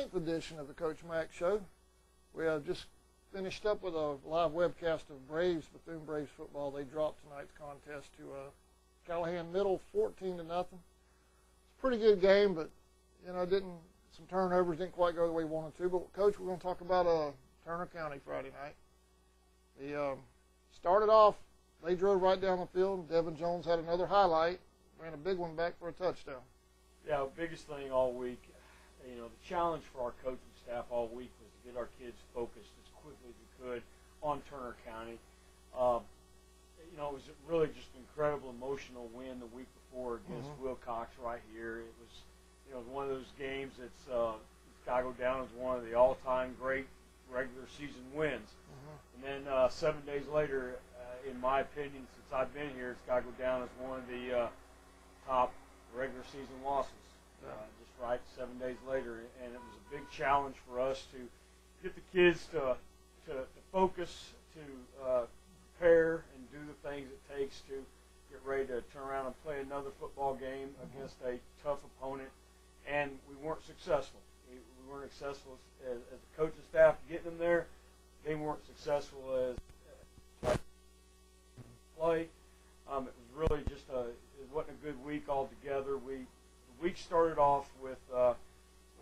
9th edition of the Coach Mack Show. We have just finished up with a live webcast of Bethune Braves football. They dropped tonight's contest to Callahan Middle, 14-0. It's a pretty good game, but some turnovers didn't quite go the way we wanted to. But Coach, we're going to talk about Turner County Friday night. They started off. They drove right down the field. Devin Jones had another highlight, ran a big one back for a touchdown. Yeah, biggest thing all week, the challenge for our coaching staff all week was to get our kids focused as quickly as we could on Turner County. It was really just an incredible emotional win the week before against Wilcox right here. It was, one of those games that's got to go down as one of the all-time great regular season wins. And then 7 days later, in my opinion, since I've been here, it's got to go down as one of the top regular season losses. Just right 7 days later, and it was a big challenge for us to get the kids to focus, to prepare and do the things it takes to get ready to turn around and play another football game against a tough opponent, and we weren't successful. We weren't successful as the coaching staff getting them there. They weren't successful as play. It was really just it wasn't a good week altogether. The week started off with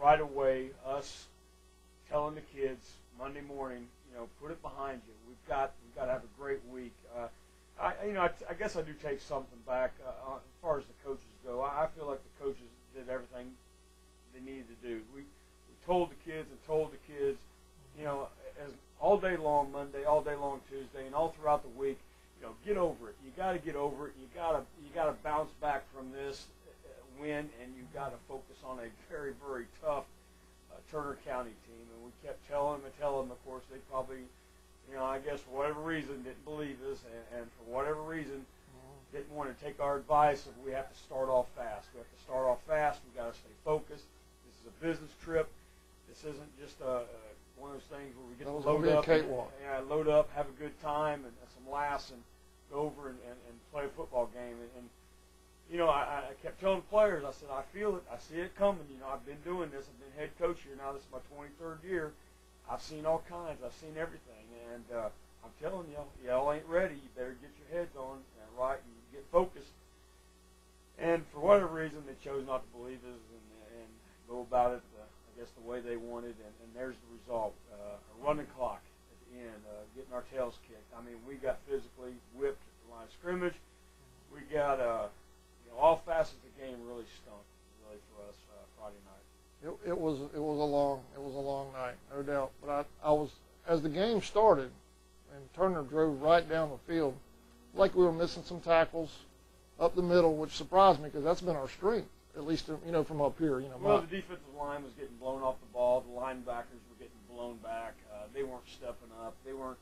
right away us telling the kids Monday morning, put it behind you. We've got to have a great week. I guess I do take something back as far as the coaches go. I feel like the coaches did everything they needed to do. We told the kids, as all day long Monday, all day long Tuesday, and all throughout the week. Get over it. You got to get over it. You got to bounce back from this win, and you got to focus on a very, very tough Turner County team. And we kept telling them. Of course, they probably, I guess for whatever reason, didn't believe us, and for whatever reason, didn't want to take our advice of we have to start off fast. We have to start off fast. We got to stay focused. This is a business trip. This isn't just one of those things where we get to load up, load up, have a good time, and some laughs, and go over and play a football game. And I kept telling the players, I said, I feel it. I see it coming. I've been doing this. I've been head coach here now. This is my 23rd year. I've seen all kinds. I've seen everything. And I'm telling y'all ain't ready. You better get your heads on and right and get focused. And for whatever reason, they chose not to believe us and go about it, I guess, the way they wanted. And there's the result. A running clock at the end, getting our tails kicked. I mean, we got physically whipped at the line of scrimmage. We got all facets of the game really stunk, really, for us Friday night. It was a long night, no doubt. But I was, as the game started, and Turner drove right down the field, like we were missing some tackles up the middle, which surprised me because that's been our strength, at least from up here. Well, the defensive line was getting blown off the ball. The linebackers were getting blown back. They weren't stepping up. They weren't.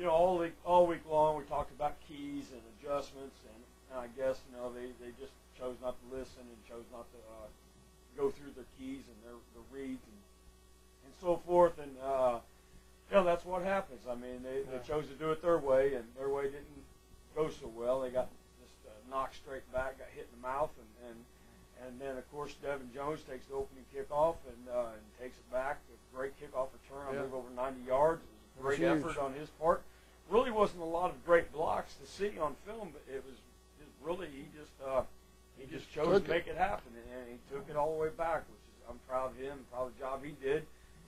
All week long we talked about keys and adjustments, and I guess they just chose not to listen and chose not to go through their keys and their reads and so forth. And that's what happens. I mean, they chose to do it their way, and their way didn't go so well. They got just knocked straight back, got hit in the mouth, and then of course Devin Jones takes the opening kickoff and takes it back. A great kickoff return, I believe over 90 yards. It was a great effort on his part. Really wasn't a lot of great blocks to see on film, but it was really he just chose to make it happen, and he took it all the way back, which is I'm proud of him, proud of the job he did.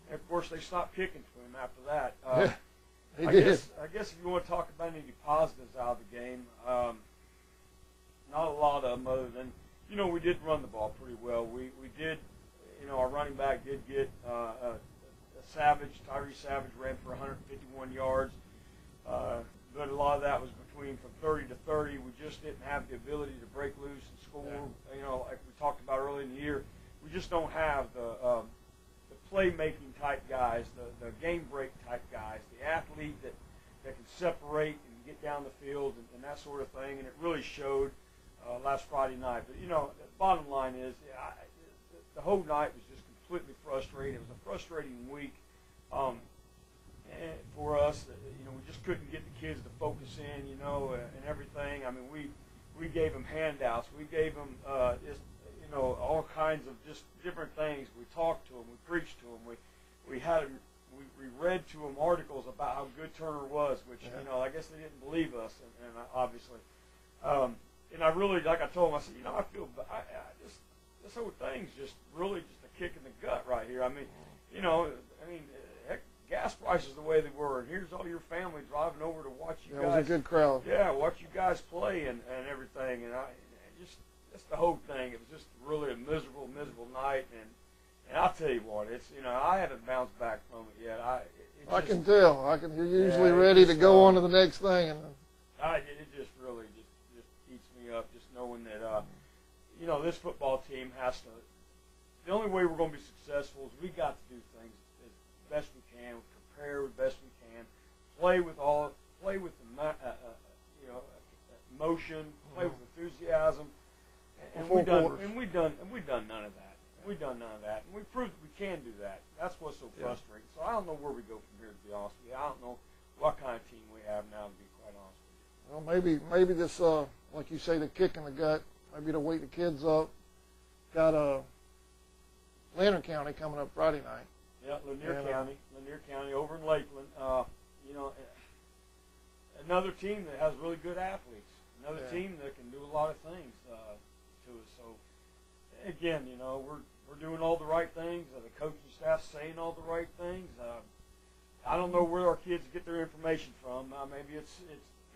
And of course they stopped kicking to him after that. I guess if you want to talk about any positives out of the game, not a lot of them other than we did run the ball pretty well. We did, our running back did get Tyree Savage ran for 151 yards. But a lot of that was from 30 to 30. We just didn't have the ability to break loose and score. Like we talked about early in the year, we just don't have the playmaking type guys, the game break type guys, the athlete that can separate and get down the field and that sort of thing. And it really showed last Friday night. But the bottom line is, the whole night was just completely frustrating. It was a frustrating week. For us, we just couldn't get the kids to focus in, and everything. I mean, we gave them handouts. We gave them, all kinds of just different things. We talked to them, we preached to them, we read to them articles about how good Turner was, which I guess they didn't believe us, and obviously, and I really, like I told them, I said, I feel this whole thing's just really just a kick in the gut right here. I mean, heck, gas prices the way they were, and here's all your family driving over to watch you guys. It was a good crowd. Yeah, watch you guys play and everything, and just the whole thing. It was just really a miserable night, and I'll tell you what, it's I haven't bounced back from it yet. I can tell. You're usually ready to go on to the next thing, and it just really just eats me up just knowing that this football team has to. The only way we're going to be successful is we got to do things as best we can, prepare as best we can, play with the emotion, play with enthusiasm, and we've done none of that. We've done none of that, and we proved that we can do that. That's what's so frustrating. So I don't know where we go from here, to be honest with you. I don't know what kind of team we have now, to be quite honest with you. Well, maybe this, like you say, the kick in the gut. Maybe to wake the kids up. Got Lanier County coming up Friday night. Yeah, Lanier County over in Lakeland. Another team that has really good athletes. Another team that can do a lot of things to us. So again, we're doing all the right things. The coaching staff's saying all the right things. I don't know where our kids get their information from. Maybe it's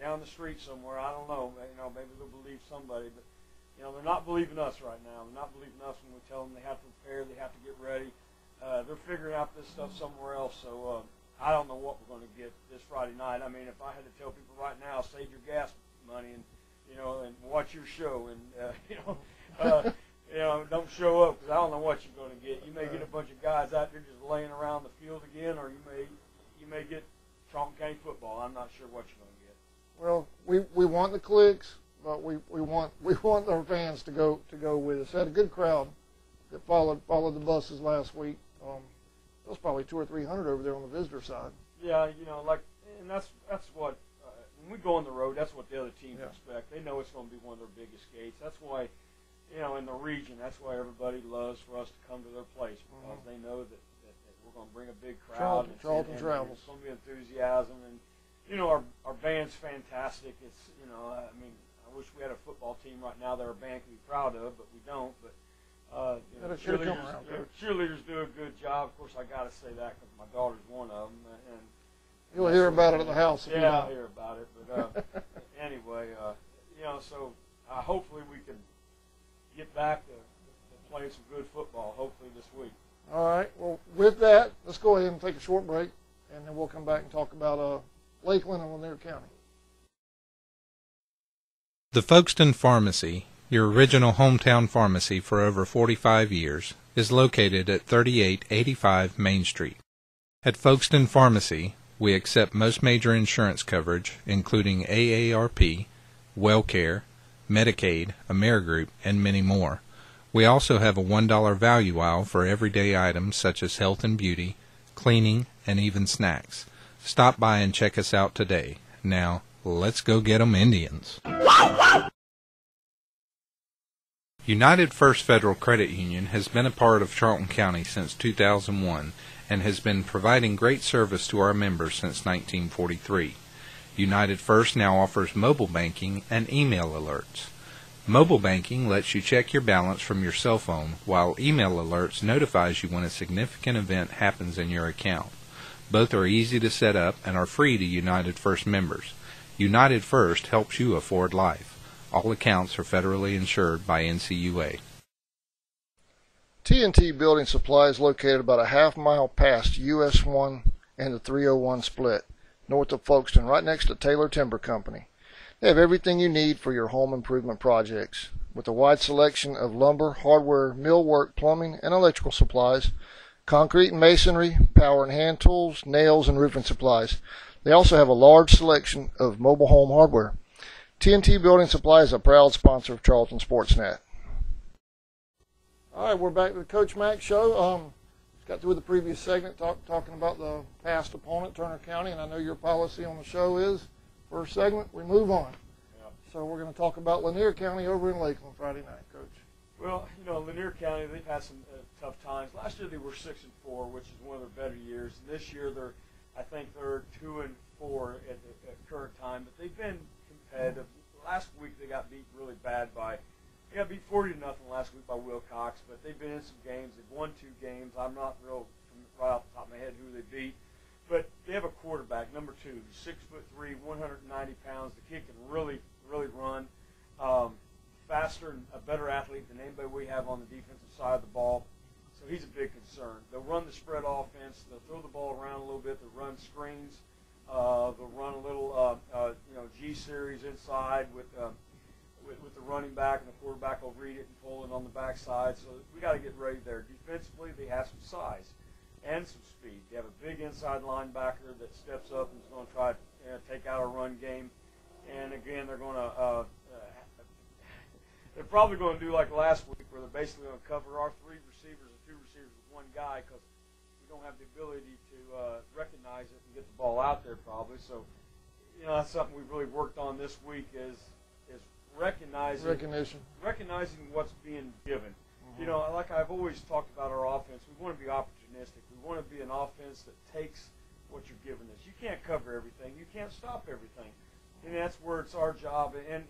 down the street somewhere. I don't know. Maybe they'll believe somebody, but they're not believing us right now. They're not believing us when we tell them they have to prepare, they have to get ready. They're figuring out this stuff somewhere else. So I don't know what we're going to get this Friday night. I mean, if I had to tell people right now, save your gas money and and watch your show and don't show up because I don't know what you're going to get. You may get a bunch of guys out there just laying around the field again, or you may get Charlton County football. I'm not sure what you're going to get. Well, we want the clicks, but we want our fans to go with us. Had a good crowd that followed the buses last week. There was probably 200 or 300 over there on the visitor side. Yeah, and that's what when we go on the road, that's what the other teams expect. They know it's going to be one of their biggest gates. That's why, in the region, that's why everybody loves for us to come to their place because they know that we're going to bring a big crowd. Charlton travels. It's going to be enthusiasm, and our band's fantastic. It's I wish we had a football team right now that our band can be proud of, but we don't. But cheerleaders do a good job. Of course, I got to say that because my daughter's one of them. And you'll hear about it at the house. I'll hear about it. But anyway, so hopefully we can get back to playing some good football. Hopefully this week. All right. Well, with that, let's go ahead and take a short break, and then we'll come back and talk about Lakeland and Lanier County. The Folkestone Pharmacy, your original hometown pharmacy for over 45 years, is located at 3885 Main Street. At Folkestone Pharmacy, we accept most major insurance coverage, including AARP, WellCare, Medicaid, Amerigroup, and many more. We also have a $1 value aisle for everyday items such as health and beauty, cleaning, and even snacks. Stop by and check us out today. Now, let's go get 'em Indians. United First Federal Credit Union has been a part of Charlton County since 2001 and has been providing great service to our members since 1943. United First now offers mobile banking and email alerts. Mobile banking lets you check your balance from your cell phone, while email alerts notifies you when a significant event happens in your account. Both are easy to set up and are free to United First members. United First helps you afford life. All accounts are federally insured by NCUA. T&T Building Supply is located about a half mile past US 1 and the 301 split, north of Folkestone, right next to Taylor Timber Company. They have everything you need for your home improvement projects, with a wide selection of lumber, hardware, millwork, plumbing, and electrical supplies, concrete and masonry, power and hand tools, nails, and roofing supplies. They also have a large selection of mobile home hardware. T&T Building Supply is a proud sponsor of Charlton Sportsnet. All right, we're back to the Coach Mack Show. Got through the previous segment talking about the past opponent, Turner County, and I know your policy on the show is, first segment, we move on. Yep. So we're going to talk about Lanier County over in Lakeland Friday night, Coach. Well, Lanier County, they've had some tough times. Last year they were 6-4, which is one of their better years. This year I think they're 2-4 at the current time, but they've been competitive. Last week they got beat really bad they got beat 40-0 last week by Wilcox, but they've been in some games. They've won 2 games. I'm not real right off the top of my head who they beat, but they have a quarterback, number 2, who's 6'3", 190 pounds. The kid can really, really run. Faster and a better athlete than anybody we have on the defensive side of the ball. So he's a big concern. They'll run the spread offense. They'll throw the ball around a little bit. They'll run screens. They'll run a little, G series inside with the running back, and the quarterback will read it and pull it on the backside. So we got to get ready there. Defensively, they have some size and some speed. They have a big inside linebacker that steps up and is going to try to take out a run game. And again, they're going to they're probably going to do like last week, where they're basically going to cover our 3 receivers and 2 receivers with 1 guy, because we don't have the ability to recognize it and get the ball out there probably. So, that's something we've really worked on this week is recognizing what's being given. Mm-hmm. Like I've always talked about our offense, we want to be opportunistic. We want to be an offense that takes what you're giving us. You can't cover everything. You can't stop everything. And that's where it's our job. And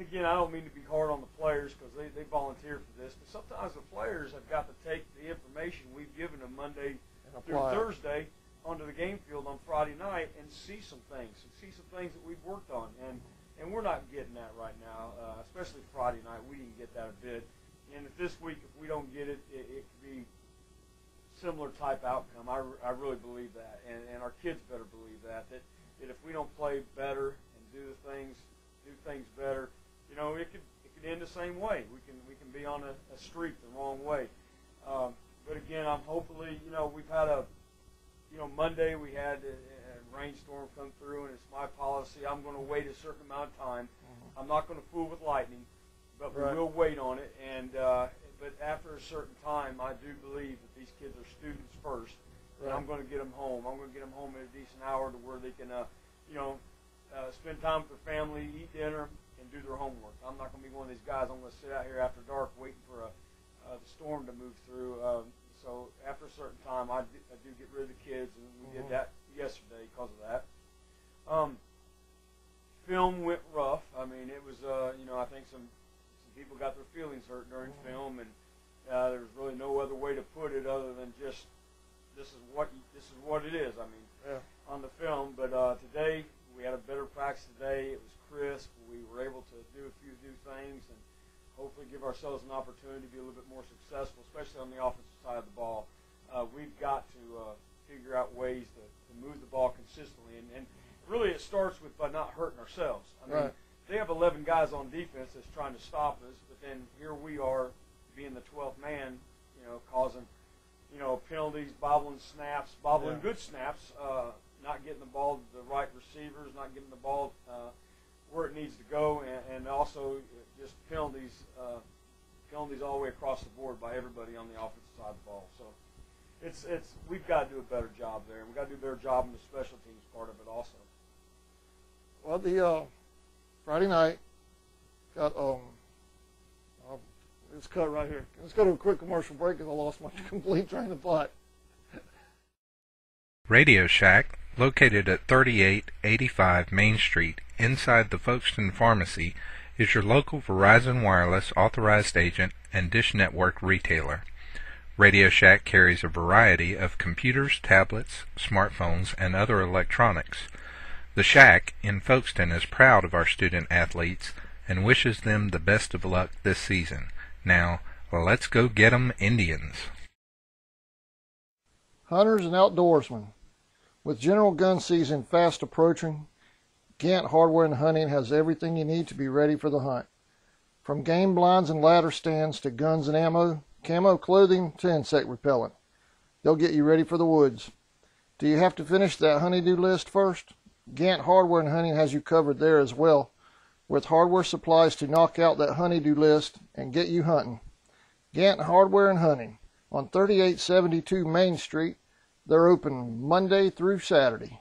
again, I don't mean to be hard on the players, because they volunteer for this, but sometimes the players have got to take the information we've given them Monday through Thursday onto the game field on Friday night and see some things that we've worked on. And we're not getting that right now, especially Friday night. We didn't get that a bit. And if this week, if we don't get it, it could be similar type outcome. I really believe that. And our kids better believe that if we don't play better and do things better, it could end the same way. We can be on a streak the wrong way. But again, I'm hopefully, we've had Monday we had a rainstorm come through, and it's my policy. I'm going to wait a certain amount of time. Mm-hmm. I'm not going to fool with lightning, but we will wait on it. And but after a certain time, I do believe that these kids are students first. And I'm going to get them home. I'm going to get them home at a decent hour to where they can, spend time with their family, eat dinner, and do their homework. I'm not going to be one of these guys. I'm going to sit out here after dark waiting for the storm to move through. So after a certain time, I do get rid of the kids, and we did that yesterday because of that. Film went rough. I mean, it was, I think some people got their feelings hurt during film, and there was really no other way to put it other than just this is what it is. I mean, on the film. But today we had a better practice today. It was crisp. We were able to do a few new things and hopefully give ourselves an opportunity to be a little bit more successful, especially on the offensive side of the ball. We've got to figure out ways to move the ball consistently, and really it starts with by not hurting ourselves. I mean, they have 11 guys on defense that's trying to stop us, but then here we are being the 12th man, causing, penalties, bobbling good snaps, not getting the ball to the right receivers, not getting the ball where it needs to go, and also just penalties all the way across the board by everybody on the offensive side of the ball. So we've got to do a better job there, and we've got to do a better job in the special teams part of it also. Well, the Friday night got it's cut right here. Let's go to a quick commercial break because I lost my complete train of thought. Radio Shack, located at 3885 Main Street, inside the Folkestone Pharmacy, is your local Verizon Wireless authorized agent and Dish Network retailer. Radio Shack carries a variety of computers, tablets, smartphones, and other electronics. The Shack in Folkestone is proud of our student athletes and wishes them the best of luck this season. Now, let's go get 'em Indians. Hunters and outdoorsmen. With general gun season fast approaching, Gant Hardware and Hunting has everything you need to be ready for the hunt. From game blinds and ladder stands to guns and ammo, camo clothing to insect repellent. They'll get you ready for the woods. Do you have to finish that honey-do list first? Gant Hardware and Hunting has you covered there as well, with hardware supplies to knock out that honey-do list and get you hunting. Gant Hardware and Hunting on 3872 Main Street. They're open Monday through Saturday.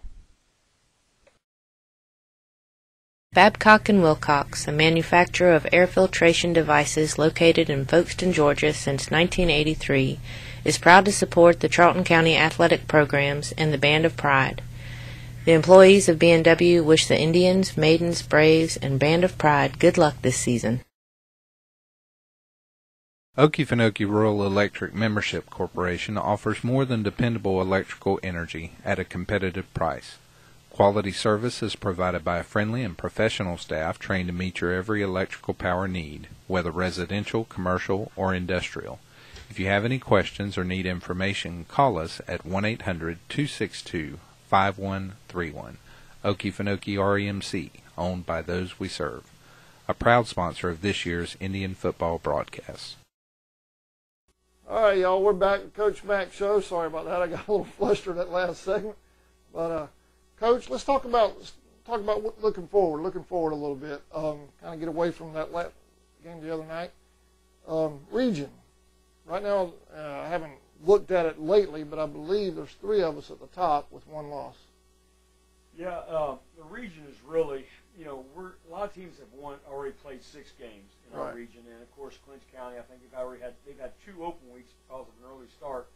Babcock & Wilcox, a manufacturer of air filtration devices located in Folkestone, Georgia since 1983, is proud to support the Charlton County athletic programs and the Band of Pride. The employees of B&W wish the Indians, Maidens, Braves, and Band of Pride good luck this season. Okefenokee Rural Electric Membership Corporation offers more than dependable electrical energy at a competitive price. Quality service is provided by a friendly and professional staff trained to meet your every electrical power need, whether residential, commercial, or industrial. If you have any questions or need information, call us at 1-800-262-5131. Okefenokee REMC, owned by those we serve. A proud sponsor of this year's Indian football broadcast. All right, y'all, we're back at Coach Mack Show. Sorry about that. I got a little flustered that last segment. But, Coach, let's talk about looking forward a little bit. Kind of get away from that game the other night. Region. Right now, I haven't looked at it lately, but I believe there's 3 of us at the top with 1 loss. Yeah, the region is really, a lot of teams have already played 6 games in our region, and of course, Clinch County, I think they've had 2 open weeks because of an early start.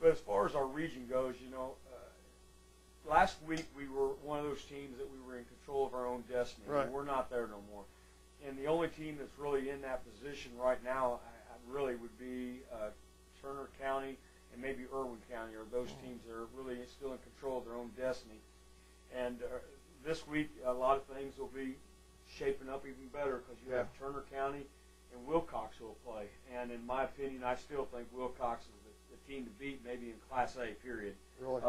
But as far as our region goes, last week we were one of those teams that we were in control of our own destiny. Right. We're not there no more. And the only team that's really in that position right now, really would be Turner County and maybe Irwin County, are those teams that are really still in control of their own destiny. And this week, a lot of things will be shaping up even better because you have Turner County and Wilcox who will play. And in my opinion, I still think Wilcox is the team to beat, maybe in Class A, period. Really?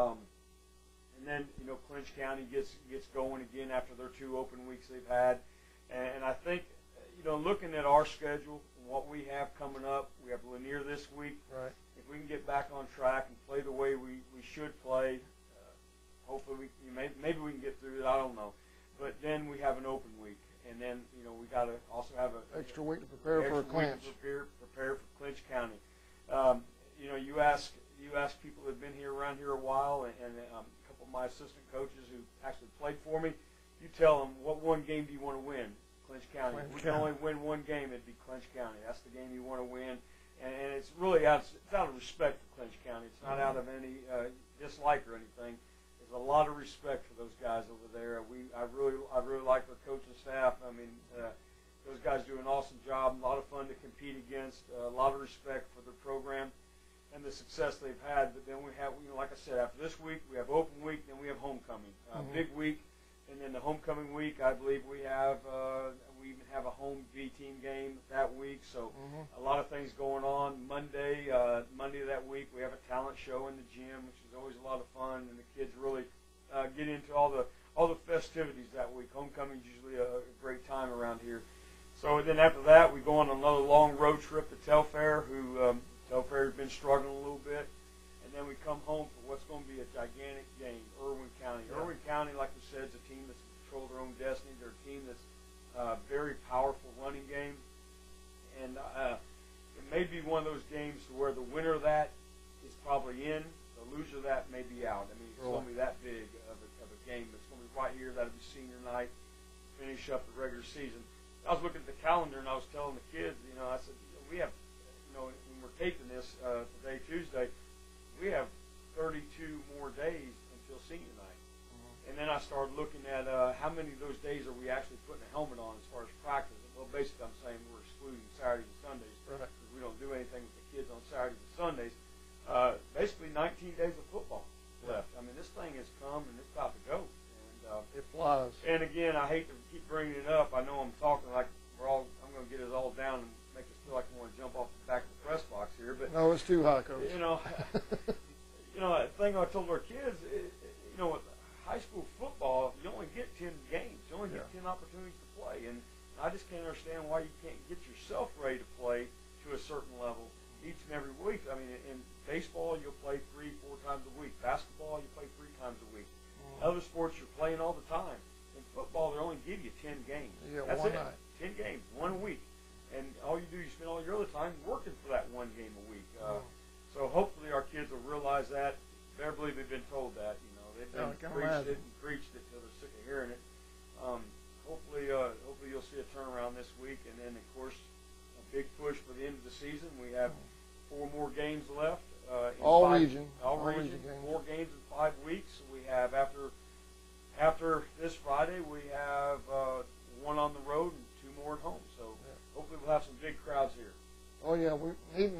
And then, Clinch County gets going again after their 2 open weeks they've had. And I think, looking at our schedule and what we have coming up, we have Lanier this week. Right. If we can get back on track and play the way we should play, hopefully maybe we can get through it. I don't know. But then we have an open week. And then, we got to also have an extra week to prepare for a clinch. Prepare for Clinch County. You ask people that have been around here a while, and a couple of my assistant coaches who actually played for me, you tell them, what one game do you want to win? Clinch County. If we can only win one game, it'd be Clinch County. That's the game you want to win. And it's really out of respect for Clinch County. It's not out of any dislike or anything. There's a lot of respect for those guys over there. I really like our coaching staff. I mean, those guys do an awesome job. A lot of fun to compete against. A lot of respect for their program and the success they've had. But then we have, like I said, after this week, we have open week, then we have homecoming. Big week. And then the homecoming week, I believe we even have a home B team game that week. So a lot of things going on. Monday that week, we have a talent show in the gym, which is always a lot of fun, and the kids really get into all the festivities that week. Homecoming is usually a great time around here. So then after that, we go on another long road trip to Telfair, Telfair has been struggling a little bit. And then we come home for what's going to be a gigantic game, Irwin County. Yeah. Irwin County, like we said, is a team that's in control of their own destiny. They're a team that's very powerful running game. And it may be one of those games to where the winner of that is probably in, the loser of that may be out. I mean, it's going to be that big of a game. It's going to be right here. That'll be senior night, finish up the regular season. I was looking at the calendar, and I was telling the kids, I said, we have, when we're taping this today, Tuesday, we have 32 more days until senior night. And then I started looking at how many of those days are we actually putting a helmet on as far as practice. Well, basically I'm saying we're excluding Saturdays and Sundays because we don't do anything with the kids on Saturdays and Sundays. Basically 19 days of football left. I mean, this thing has come and it's about to go. And it flies. And again, I hate to keep bringing it up. I know I'm talking like I'm going to get us all down and make us feel like we want to jump off the back of the press box here, but no, it's too high, Coach. The thing I told our kids, with high school football, you only get 10 games, you only get 10 opportunities to play, and I just can't understand why you can't get yourself ready to play to a certain level each and every week. I mean, in baseball, you'll play 3-4 times a week. Basketball, you play 3 times a week. Other sports, you're playing all the time. In football, they only give you 10 games. That's it. Night. 10 games, 1 week. And all you do, you spend all your other time working for that 1 game a week. So hopefully our kids will realize that. Better believe they've been told that. They've been preached it till they're sick of hearing it. Hopefully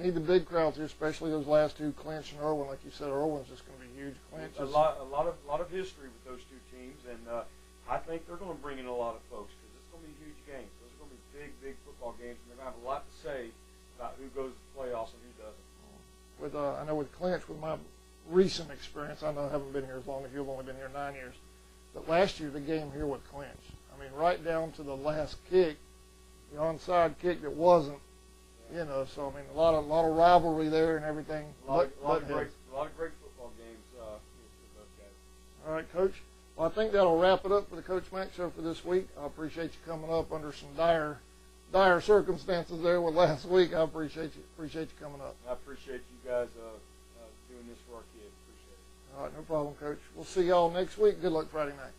need the big crowds here, especially those last two, Clinch and Irwin. Like you said, Irwin's just going to be huge. Clinch a lot of history with those two teams, and I think they're going to bring in a lot of folks because it's going to be huge games. Those are going to be big football games, and they're going to have a lot to say about who goes to the playoffs and who doesn't. I know with Clinch, with my recent experience, I know I haven't been here as long as you've only been here 9 years, but last year the game here with Clinch, I mean, right down to the last kick, the onside kick that wasn't, you know. So I mean, a lot of rivalry there and everything. A lot of great football games with those guys. All right, Coach. Well, I think that'll wrap it up for the Coach Mack Show for this week. I appreciate you coming up under some dire circumstances there with last week. I appreciate you coming up. I appreciate you guys doing this for our kids. Appreciate it. All right, no problem, Coach. We'll see y'all next week. Good luck Friday night.